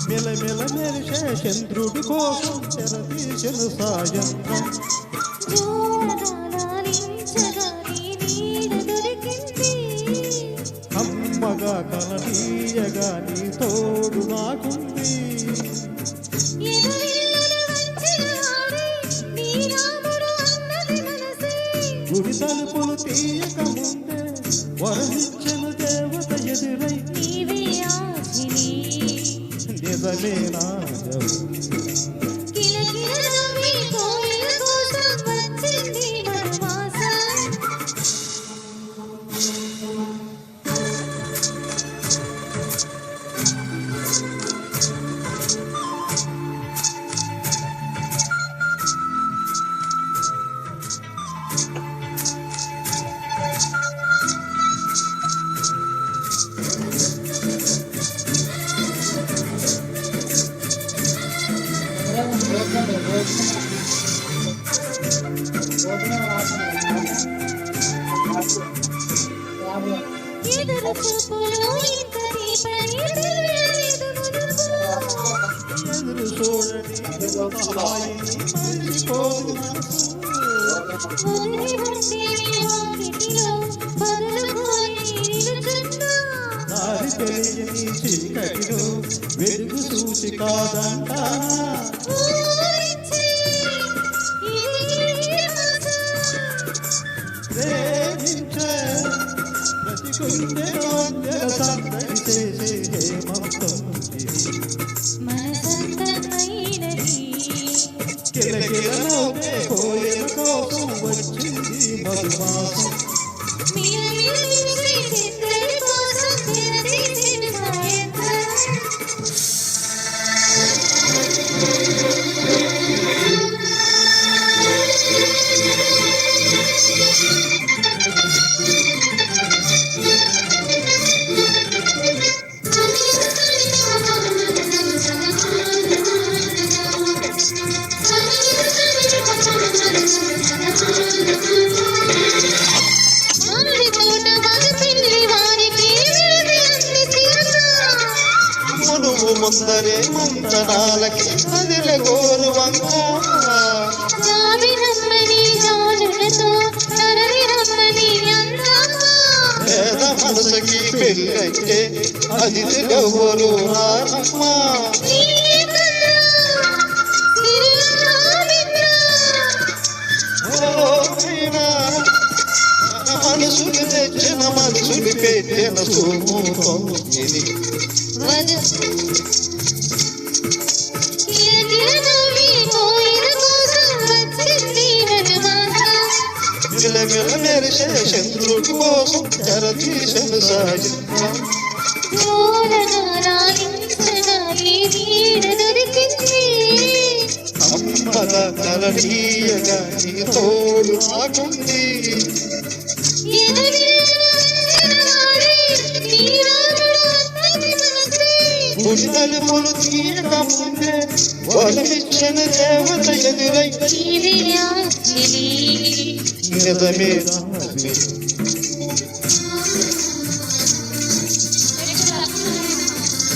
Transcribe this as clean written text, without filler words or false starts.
మెలమెల మెరిసే చంద్రుడి కోసం తెరదీసిన సాయంత్రం అమ్మగా కలనీయగా నీ తోడు నాకుంది గుడి తలుపులు తీయక ముందే వరమిచ్చిన దేవత ఎదురై నిజమేనా చీకటిలో వెలుగు చూసి కాదంటా ప్రేమించే ప్రతి గుండెలో సందడి చేసే హేమంతం కిలకిలలోనే కోయిల కోసం వచ్చింది మధుమాసం ముందరే మంతనాలకి నదిల గోరువంక పేద మనసుకి పెళ్ళైతే అది గవ్వరు రానమ్మా మనసుకి తెచ్చిన మనసుని పెట్టిన సోము ఇది మిలమిల మెరిసే చంద్రుడి కోసం తెరదీసిన సాయంత్రం అమ్మగా కలనీయగా నీ తోడు నాకుంది గుడి తలుపులు తీయక ముందే వరమిచ్చిన దేవత ఎదురై నిజమే